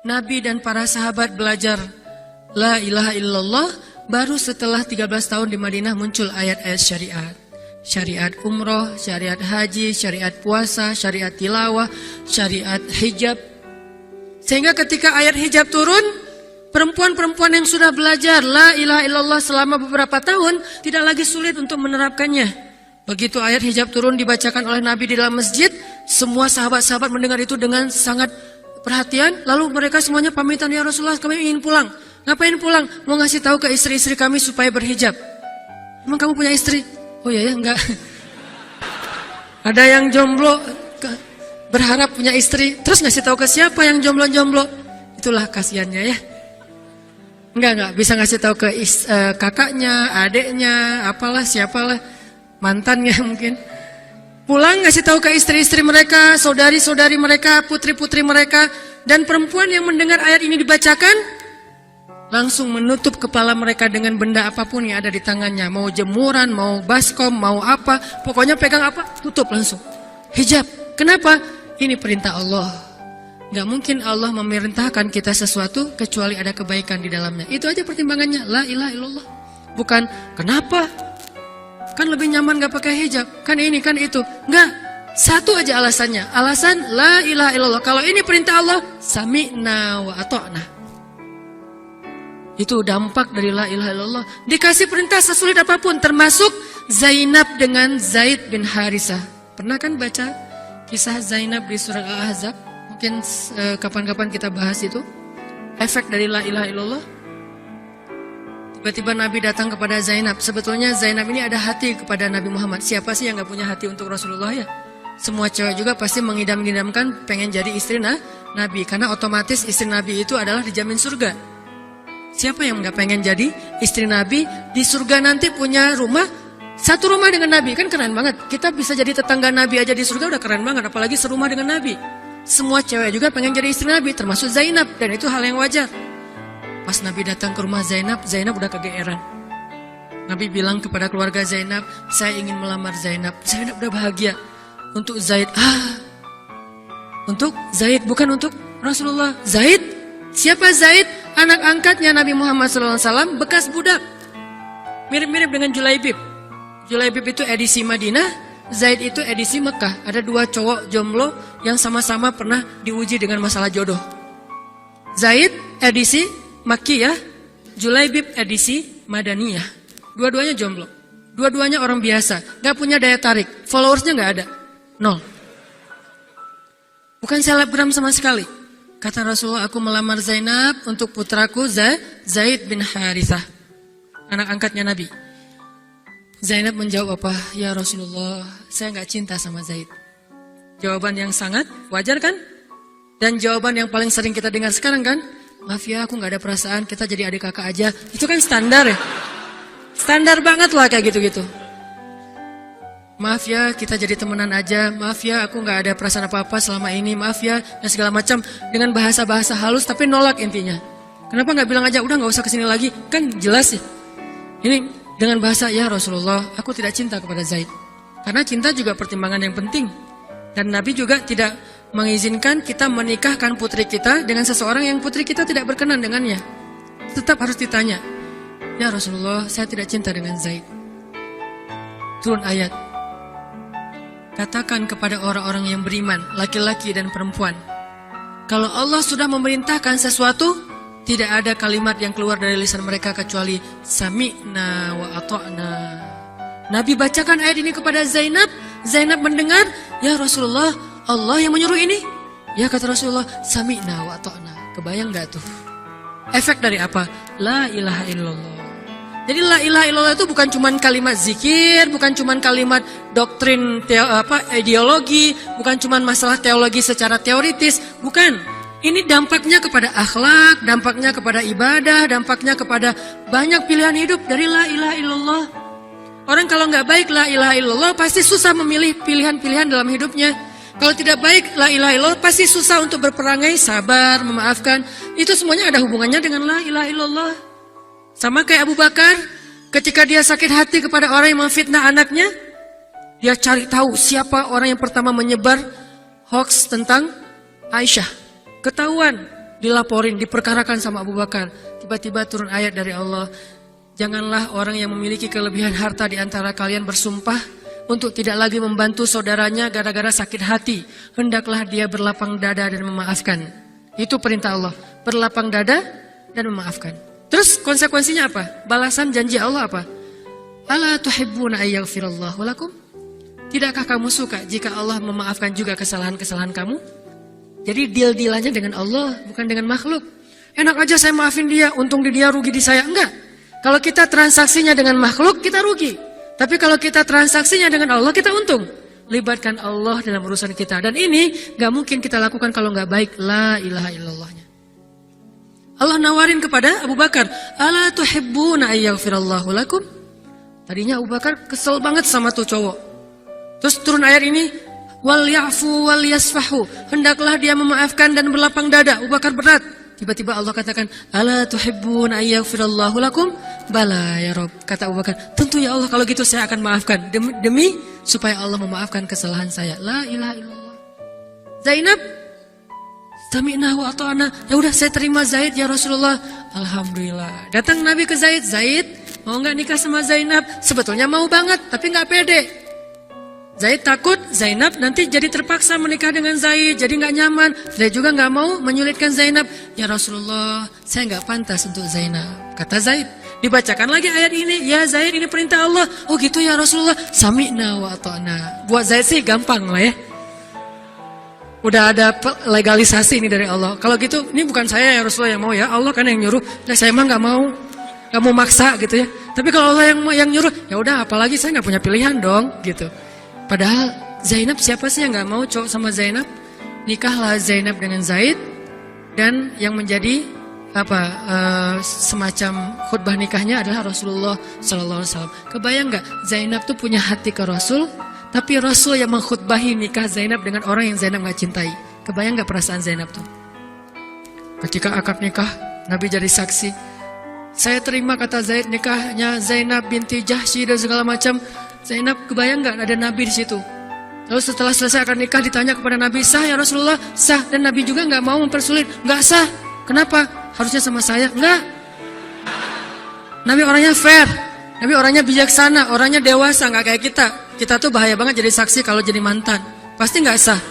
Nabi dan para sahabat belajar la ilaha illallah, baru setelah 13 tahun di Madinah muncul ayat-ayat syariat. Syariat umroh, syariat haji, syariat puasa, syariat tilawah, syariat hijab. Sehingga ketika ayat hijab turun, perempuan-perempuan yang sudah belajar la ilaha illallah selama beberapa tahun tidak lagi sulit untuk menerapkannya. Begitu ayat hijab turun dibacakan oleh Nabi di dalam masjid, semua sahabat-sahabat mendengar itu dengan sangat perhatian. Lalu mereka semuanya pamitan, ya Rasulullah kami ingin pulang. Ngapain pulang? Mau ngasih tahu ke istri-istri kami supaya berhijab. Emang kamu punya istri? Oh iya ya, enggak. Ada yang jomblo berharap punya istri, terus ngasih tahu ke siapa yang jomblo-jomblo? Itulah kasihannya ya. Enggak bisa ngasih tahu ke kakaknya, adeknya, apalah siapalah, mantannya mungkin. Pulang ngasih tahu ke istri-istri mereka, saudari-saudari mereka, putri-putri mereka, dan perempuan yang mendengar ayat ini dibacakan langsung menutup kepala mereka dengan benda apapun yang ada di tangannya. Mau jemuran, mau baskom, mau apa. Pokoknya pegang apa, tutup langsung. Hijab. Kenapa? Ini perintah Allah. Gak mungkin Allah memerintahkan kita sesuatu kecuali ada kebaikan di dalamnya. Itu aja pertimbangannya. La ilaha illallah. Bukan, kenapa? Kan lebih nyaman gak pakai hijab. Kan ini, kan itu. Enggak. Satu aja alasannya. Alasan la ilaha illallah. Kalau ini perintah Allah, sami'na wa ata'na. Itu dampak dari la ilaha illallah. Dikasih perintah sesulit apapun, termasuk Zainab dengan Zaid bin Harisah. Pernah kan baca kisah Zainab di surat Al-Ahzab? Mungkin kapan-kapan kita bahas itu. Efek dari la ilaha illallah. Tiba-tiba Nabi datang kepada Zainab. Sebetulnya Zainab ini ada hati kepada Nabi Muhammad. Siapa sih yang gak punya hati untuk Rasulullah ya? Semua cewek juga pasti mengidam-idamkan pengen jadi istri Nabi. Karena otomatis istri Nabi itu adalah dijamin surga. Siapa yang gak pengen jadi istri Nabi? Di surga nanti punya rumah, satu rumah dengan Nabi. Kan keren banget. Kita bisa jadi tetangga Nabi aja di surga udah keren banget. Apalagi serumah dengan Nabi. Semua cewek juga pengen jadi istri Nabi, termasuk Zainab. Dan itu hal yang wajar. Pas Nabi datang ke rumah Zainab, Zainab udah kegeeran. Nabi bilang kepada keluarga Zainab, saya ingin melamar Zainab. Zainab udah bahagia. Untuk Zaid, untuk Zaid, bukan untuk Rasulullah. Zaid? Siapa Zaid? Anak angkatnya Nabi Muhammad SAW, bekas budak. Mirip-mirip dengan Julaibib. Julaibib itu edisi Madinah, Zaid itu edisi Mekah. Ada dua cowok jomblo yang sama-sama pernah diuji dengan masalah jodoh. Zaid edisi Makkiyah, Julaibib edisi Madaniyah. Dua-duanya jomblo. Dua-duanya orang biasa, gak punya daya tarik. Followersnya gak ada, 0. Bukan selebgram sama sekali. Kata Rasulullah, aku melamar Zainab untuk putraku Zaid bin Harithah, anak angkatnya Nabi. Zainab menjawab apa? Ya Rasulullah, saya gak cinta sama Zaid. Jawaban yang sangat wajar kan? Dan jawaban yang paling sering kita dengar sekarang kan? Maaf ya, aku gak ada perasaan, kita jadi adik kakak aja. Itu kan standar ya? Standar banget lah kayak gitu-gitu. Maaf ya, kita jadi temenan aja. Maaf ya, aku gak ada perasaan apa-apa selama ini. Maaf ya, dan segala macam. Dengan bahasa-bahasa halus, tapi nolak intinya. Kenapa gak bilang aja, udah gak usah kesini lagi. Kan jelas ya. Ini dengan bahasa, ya Rasulullah, aku tidak cinta kepada Zaid. Karena cinta juga pertimbangan yang penting. Dan Nabi juga tidak mengizinkan kita menikahkan putri kita dengan seseorang yang putri kita tidak berkenan dengannya. Tetap harus ditanya, ya Rasulullah, saya tidak cinta dengan Zaid. Turun ayat. Katakan kepada orang-orang yang beriman, laki-laki dan perempuan, kalau Allah sudah memerintahkan sesuatu, tidak ada kalimat yang keluar dari lisan mereka kecuali sami'na wa ata'na. Nabi bacakan ayat ini kepada Zainab. Zainab mendengar, ya Rasulullah, Allah yang menyuruh ini. Ya kata Rasulullah, sami'na wa ata'na. Kebayang gak tuh? Efek dari apa? La ilaha illallah. Jadi la ilaha illallah itu bukan cuma kalimat zikir, bukan cuma kalimat doktrin ideologi, bukan cuma masalah teologi secara teoritis, bukan. Ini dampaknya kepada akhlak, dampaknya kepada ibadah, dampaknya kepada banyak pilihan hidup dari la ilaha illallah. Orang kalau nggak baik la ilaha illallah pasti susah memilih pilihan-pilihan dalam hidupnya. Kalau tidak baik la ilaha illallah pasti susah untuk berperangai, sabar, memaafkan. Itu semuanya ada hubungannya dengan la ilaha illallah. Sama kayak Abu Bakar, ketika dia sakit hati kepada orang yang memfitnah anaknya, dia cari tahu siapa orang yang pertama menyebar hoax tentang Aisyah. Ketahuan, dilaporin, diperkarakan sama Abu Bakar. Tiba-tiba turun ayat dari Allah. Janganlah orang yang memiliki kelebihan harta di antara kalian bersumpah untuk tidak lagi membantu saudaranya gara-gara sakit hati. Hendaklah dia berlapang dada dan memaafkan. Itu perintah Allah. Berlapang dada dan memaafkan. Terus konsekuensinya apa? Balasan janji Allah apa? Ala tuhibbuna ayyaghfirallahu lakum? Tidakkah kamu suka jika Allah memaafkan juga kesalahan-kesalahan kamu? Jadi deal-dealannya dengan Allah, bukan dengan makhluk. Enak aja saya maafin dia, untung di dia, rugi di saya. Enggak. Kalau kita transaksinya dengan makhluk, kita rugi. Tapi kalau kita transaksinya dengan Allah, kita untung. Libatkan Allah dalam urusan kita. Dan ini gak mungkin kita lakukan kalau gak baik. La ilaha illallahnya. Allah nawarin kepada Abu Bakar. Ala tuhibbuna ayyaghfirallahu lakum? Tadinya Abu Bakar kesel banget sama tuh cowok. Terus turun ayat ini, wal ya'fu wal yasfahu. Hendaklah dia memaafkan dan berlapang dada. Abu Bakar berat. Tiba-tiba Allah katakan, ala tuhibbuna ayyaghfirallahu lakum? Bala ya Rob. Kata Abu Bakar, tentu ya Allah kalau gitu saya akan maafkan. Demi supaya Allah memaafkan kesalahan saya. La ilaha illallah. Zainab, sami'na wa ata'na. Ya udah saya terima Zaid ya Rasulullah. Alhamdulillah. Datang Nabi ke Zaid. Zaid, mau gak nikah sama Zainab? Sebetulnya mau banget, tapi gak pede. Zaid takut Zainab nanti jadi terpaksa menikah dengan Zaid, jadi gak nyaman. Zaid juga gak mau menyulitkan Zainab. Ya Rasulullah, saya gak pantas untuk Zainab. Kata Zaid. Dibacakan lagi ayat ini. Ya Zaid, ini perintah Allah. Oh gitu ya Rasulullah. Sami'na wa ata'na. Buat Zaid sih gampang lah ya. Udah ada legalisasi ini dari Allah. Kalau gitu, ini bukan saya ya Rasulullah yang mau ya. Allah kan yang nyuruh. Ya, saya emang gak mau maksa gitu ya. Tapi kalau Allah yang nyuruh, ya udah apalagi saya gak punya pilihan dong gitu. Padahal Zainab siapa sih yang gak mau cowok sama Zainab? Nikahlah Zainab dengan Zaid. Dan yang menjadi semacam khutbah nikahnya adalah Rasulullah SAW. Kebayang gak Zainab tuh punya hati ke Rasul, tapi Rasul yang mengkhutbahi nikah Zainab dengan orang yang Zainab gak cintai. Kebayang gak perasaan Zainab tuh? Ketika akad nikah, Nabi jadi saksi. Saya terima kata Zaid nikahnya Zainab binti Jahsy dan segala macam. Zainab, kebayang gak ada Nabi di situ? Lalu setelah selesai akad nikah ditanya kepada Nabi, sah ya Rasulullah? Sah. Dan Nabi juga gak mau mempersulit. Gak sah. Kenapa? Harusnya sama saya. Enggak. Nabi orangnya fair. Nabi orangnya bijaksana. Orangnya dewasa. Gak kayak kita. Kita tuh bahaya banget jadi saksi kalau jadi mantan. Pasti gak sah.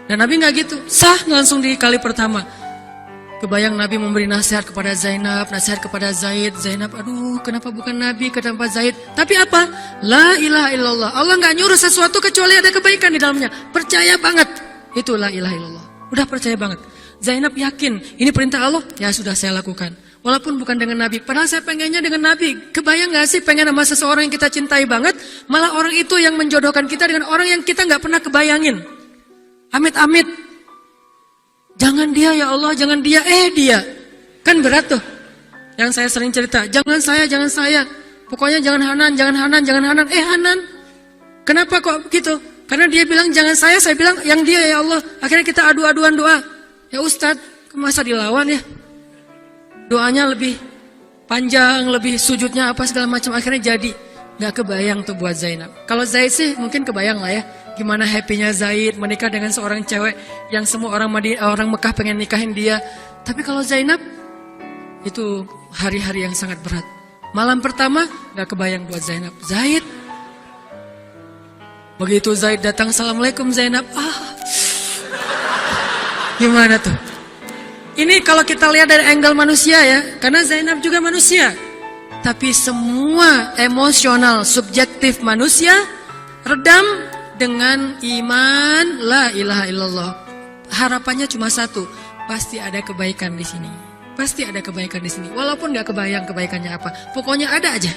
Dan Nabi gak gitu. Sah langsung di kali pertama. Kebayang Nabi memberi nasihat kepada Zainab, nasihat kepada Zaid. Zainab, aduh kenapa bukan Nabi, kenapa Zaid? Tapi apa? La ilaha illallah. Allah gak nyuruh sesuatu kecuali ada kebaikan di dalamnya. Percaya banget. Itu la ilaha illallah. Udah percaya banget. Zainab yakin, ini perintah Allah, ya sudah saya lakukan. Walaupun bukan dengan Nabi. Padahal saya pengennya dengan Nabi. Kebayang gak sih pengen sama seseorang yang kita cintai banget, malah orang itu yang menjodohkan kita dengan orang yang kita gak pernah kebayangin. Amit-amit. Jangan dia ya Allah, jangan dia, dia. Kan berat tuh. Yang saya sering cerita, jangan saya. Pokoknya jangan Hanan, Hanan. Kenapa kok gitu? Karena dia bilang jangan saya bilang yang dia ya Allah. Akhirnya kita adu-aduan doa. Ya Ustadz, masa dilawan ya? Doanya lebih panjang, lebih sujudnya apa segala macam. Akhirnya jadi. Gak kebayang tuh buat Zainab. Kalau Zaid sih mungkin kebayang lah ya. Gimana happynya Zaid menikah dengan seorang cewek yang semua orang Mekah pengen nikahin dia. Tapi kalau Zainab, itu hari-hari yang sangat berat. Malam pertama gak kebayang buat Zainab. Zaid. Begitu Zaid datang, Assalamualaikum Zainab. Gimana tuh? Ini kalau kita lihat dari angle manusia ya. Karena Zainab juga manusia. Tapi semua emosional subjektif manusia redam dengan iman la ilaha illallah. Harapannya cuma satu, pasti ada kebaikan di sini. Pasti ada kebaikan di sini. Walaupun gak kebayang kebaikannya apa, pokoknya ada aja.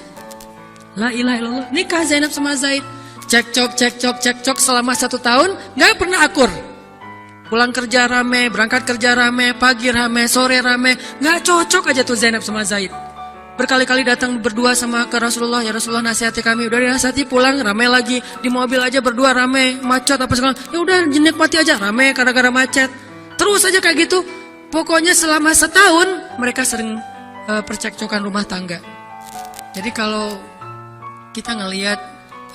La ilaha illallah. Nikah Zainab sama Zaid. Cekcok selama 1 tahun, gak pernah akur. Pulang kerja rame, berangkat kerja rame, pagi rame, sore rame. Gak cocok aja tuh Zainab sama Zaid. Berkali-kali datang berdua sama ke Rasulullah, ya Rasulullah nasihati kami. Udah dinasihati pulang rame lagi, di mobil aja berdua rame, macet apa segala. Ya udah nikmati aja rame gara-gara macet. Terus aja kayak gitu. Pokoknya selama 1 tahun mereka sering percekcokan rumah tangga. Jadi kalau kita ngelihat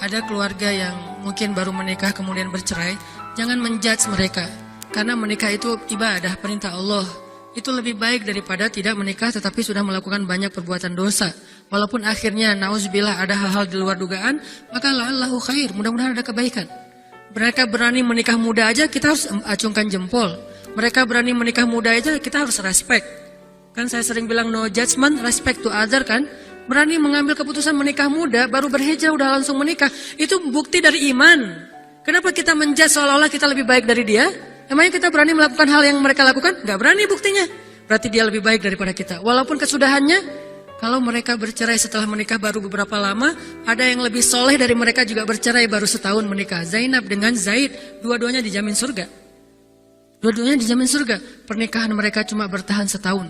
ada keluarga yang mungkin baru menikah kemudian bercerai, jangan menjudge mereka. Karena menikah itu ibadah, perintah Allah. Itu lebih baik daripada tidak menikah tetapi sudah melakukan banyak perbuatan dosa. Walaupun akhirnya nauzubillah ada hal-hal di luar dugaan, maka la'allahu khair, mudah-mudahan ada kebaikan. Mereka berani menikah muda aja, kita harus acungkan jempol. Mereka berani menikah muda aja, kita harus respect. Kan saya sering bilang no judgment, respect to other kan. Berani mengambil keputusan menikah muda, baru berhijrah udah langsung menikah. Itu bukti dari iman. Kenapa kita menjudge seolah-olah kita lebih baik dari dia? Emangnya kita berani melakukan hal yang mereka lakukan? Gak berani buktinya. Berarti dia lebih baik daripada kita. Walaupun kesudahannya, kalau mereka bercerai setelah menikah baru beberapa lama, ada yang lebih soleh dari mereka juga bercerai baru setahun menikah. Zainab dengan Zaid, dua-duanya dijamin surga. Dua-duanya dijamin surga. Pernikahan mereka cuma bertahan setahun.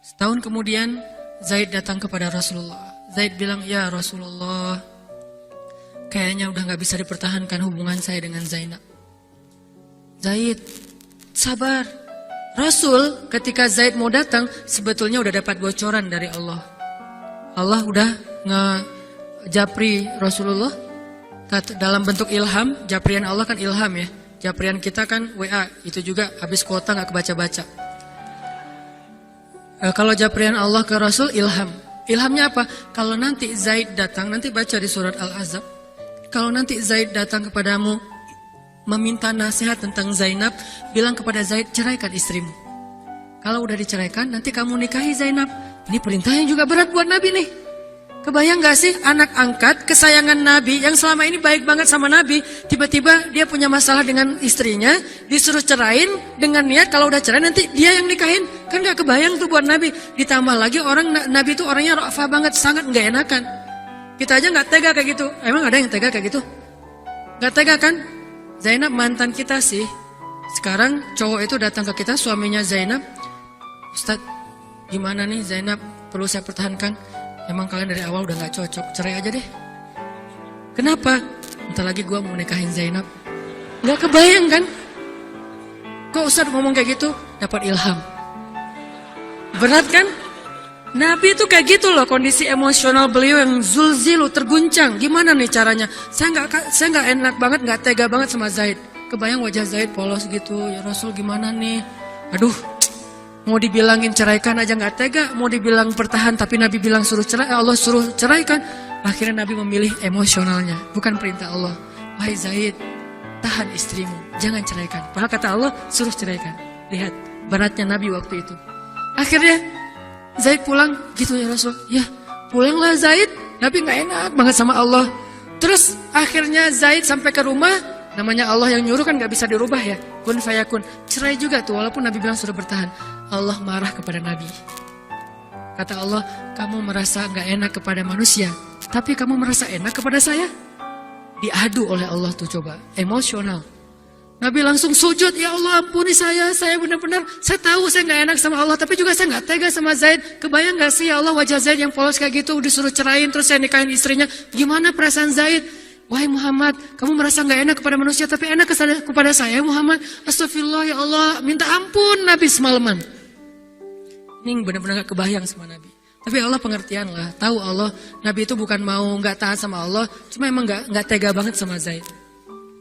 Setahun kemudian, Zaid datang kepada Rasulullah. Zaid bilang, ya Rasulullah, kayaknya udah gak bisa dipertahankan hubungan saya dengan Zainab. Zaid, sabar. Rasul ketika Zaid mau datang sebetulnya udah dapat bocoran dari Allah. Allah udah ngejapri Rasulullah dalam bentuk ilham. Japrian Allah kan ilham ya. Japrian kita kan WA, itu juga habis kuota gak kebaca-baca. Kalau japrian Allah ke Rasul ilham. Ilhamnya apa? Kalau nanti Zaid datang, nanti baca di surat Al-Ahzab. Kalau nanti Zaid datang kepadamu meminta nasihat tentang Zainab, bilang kepada Zaid, ceraikan istrimu. Kalau udah diceraikan, nanti kamu nikahi Zainab. Ini perintahnya juga berat buat Nabi nih. Kebayang gak sih anak angkat kesayangan Nabi yang selama ini baik banget sama Nabi, tiba-tiba dia punya masalah dengan istrinya, disuruh cerain dengan niat kalau udah cerai nanti dia yang nikahin. Kan gak kebayang tuh buat Nabi. Ditambah lagi Nabi itu orangnya ra'fah banget, sangat gak enakan. Kita aja gak tega kayak gitu. Emang ada yang tega kayak gitu? Gak tega kan? Zainab mantan kita sih. Sekarang cowok itu datang ke kita, suaminya Zainab. Ustadz, gimana nih Zainab? Perlu saya pertahankan? Emang kalian dari awal udah gak cocok, cerai aja deh. Kenapa? Bentar lagi gue mau nikahin Zainab. Gak kebayang kan? Kok Ustadz ngomong kayak gitu? Dapat ilham. Berat kan? Nabi itu kayak gitu loh, kondisi emosional beliau yang zulzilu, terguncang. Gimana nih caranya? Saya nggak enak banget, nggak tega banget sama Zaid. Kebayang wajah Zaid polos gitu. Ya Rasul gimana nih? Aduh, mau dibilangin ceraikan aja nggak tega. Mau dibilang pertahan, tapi Nabi bilang suruh cerai, Allah suruh ceraikan. Akhirnya Nabi memilih emosionalnya, bukan perintah Allah. Wahai Zaid, tahan istrimu, jangan ceraikan. Padahal kata Allah suruh ceraikan. Lihat beratnya Nabi waktu itu. Akhirnya Zaid pulang, gitu ya Rasul. Ya, pulanglah Zaid. Nabi gak enak banget sama Allah. Terus akhirnya Zaid sampai ke rumah. Namanya Allah yang nyuruh kan gak bisa dirubah ya. Kun fayakun. Cerai juga tuh, walaupun Nabi bilang sudah bertahan. Allah marah kepada Nabi. Kata Allah, kamu merasa gak enak kepada manusia, tapi kamu merasa enak kepada saya. Diadu oleh Allah tuh coba. Emosional. Nabi langsung sujud, ya Allah ampuni saya benar-benar, saya tahu saya gak enak sama Allah, tapi juga saya gak tega sama Zaid. Kebayang gak sih ya Allah wajah Zaid yang polos kayak gitu, disuruh cerain terus saya nikahin istrinya. Gimana perasaan Zaid? Wahai Muhammad, kamu merasa gak enak kepada manusia, tapi enak kepada saya Muhammad. Astagfirullah ya Allah, minta ampun Nabi semalaman. Ini benar-benar gak kebayang sama Nabi. Tapi Allah pengertian lah, tahu Allah, Nabi itu bukan mau gak taat sama Allah, cuma emang gak tega banget sama Zaid.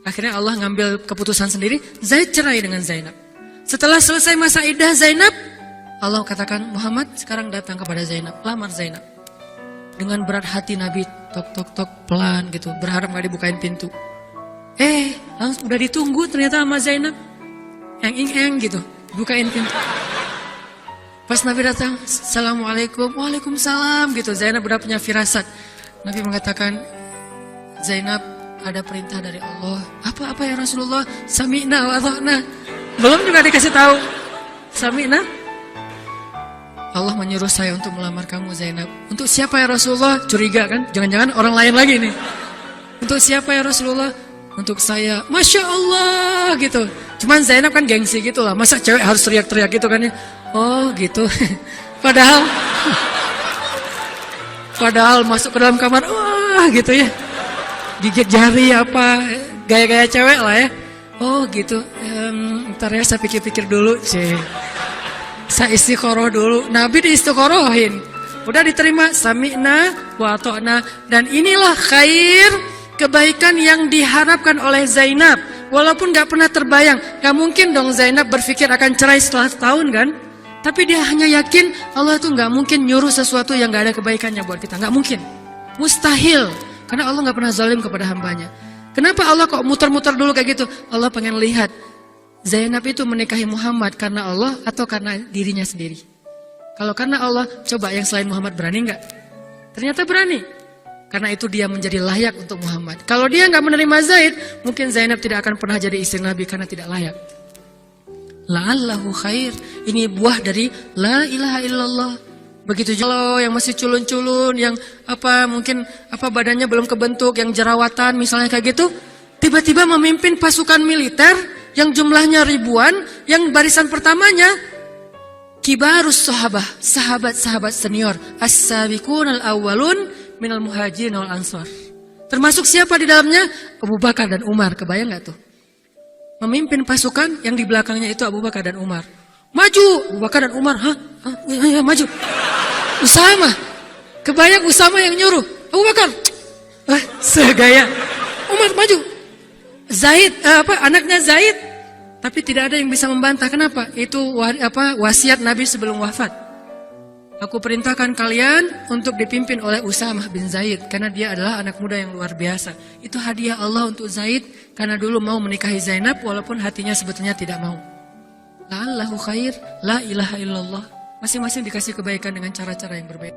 Akhirnya Allah ngambil keputusan sendiri, Zaid cerai dengan Zainab. Setelah selesai masa iddah Zainab, Allah katakan, Muhammad sekarang datang kepada Zainab, lamar Zainab. Dengan berat hati Nabi, tok pelan gitu, berharap gak dibukain pintu. Langsung udah ditunggu ternyata sama Zainab. Eng gitu, bukain pintu. Pas Nabi datang, Assalamualaikum, Waalaikumsalam gitu. Zainab udah punya firasat. Nabi mengatakan, Zainab, ada perintah dari Allah. Apa ya Rasulullah? Sami'na wa ata'na. Belum juga dikasih tahu. Sami'na. Allah menyuruh saya untuk melamar kamu Zainab. Untuk siapa ya Rasulullah? Curiga kan? Jangan-jangan orang lain lagi nih. Untuk siapa ya Rasulullah? Untuk saya. Masya Allah gitu. Cuman Zainab kan gengsi gitu lah. Masa cewek harus teriak-teriak gitu kan ya? Oh gitu. Padahal masuk ke dalam kamar. Wah gitu ya. Gigit jari apa, gaya-gaya cewek lah ya. Oh gitu, ntar ya saya pikir-pikir dulu. Saya istiqoroh dulu. Nabi diistiqorohin. Udah diterima, sami'na wa ata'na. Dan inilah khair, kebaikan yang diharapkan oleh Zainab. walaupun gak pernah terbayang, gak mungkin dong Zainab berpikir akan cerai setelah setahun kan? Tapi dia hanya yakin Allah tuh gak mungkin nyuruh sesuatu yang gak ada kebaikannya buat kita. Gak mungkin. Mustahil. Karena Allah gak pernah zalim kepada hambanya. Kenapa Allah kok muter-muter dulu kayak gitu? Allah pengen lihat Zainab itu menikahi Muhammad karena Allah atau karena dirinya sendiri. Kalau karena Allah, coba yang selain Muhammad berani gak? Ternyata berani. Karena itu dia menjadi layak untuk Muhammad. Kalau dia gak menerima Zaid, mungkin Zainab tidak akan pernah jadi istri Nabi karena tidak layak. La'allahu khair. Ini buah dari la ilaha illallah. Begitu juga yang masih culun-culun, yang mungkin badannya belum kebentuk, yang jerawatan misalnya kayak gitu, tiba-tiba memimpin pasukan militer yang jumlahnya ribuan, yang barisan pertamanya kibarus sahabah, sahabat-sahabat senior, as-sabiqun al-awwalun minal muhajirin wal ansar. Termasuk siapa di dalamnya? Abu Bakar dan Umar. Kebayang nggak tuh? Memimpin pasukan yang di belakangnya itu Abu Bakar dan Umar. Maju, Abu Bakar dan Umar, ya, maju. Usama, kebayang Usama yang nyuruh. Abu Bakar, segaya. Umar maju. Zaid, anaknya Zaid. Tapi tidak ada yang bisa membantah. Kenapa? Itu wasiat Nabi sebelum wafat. Aku perintahkan kalian untuk dipimpin oleh Usamah bin Zaid. Karena dia adalah anak muda yang luar biasa. Itu hadiah Allah untuk Zaid. Karena dulu mau menikahi Zainab walaupun hatinya sebetulnya tidak mau. La'allahu khair, la ilaha illallah. Masing-masing dikasih kebaikan dengan cara-cara yang berbeda.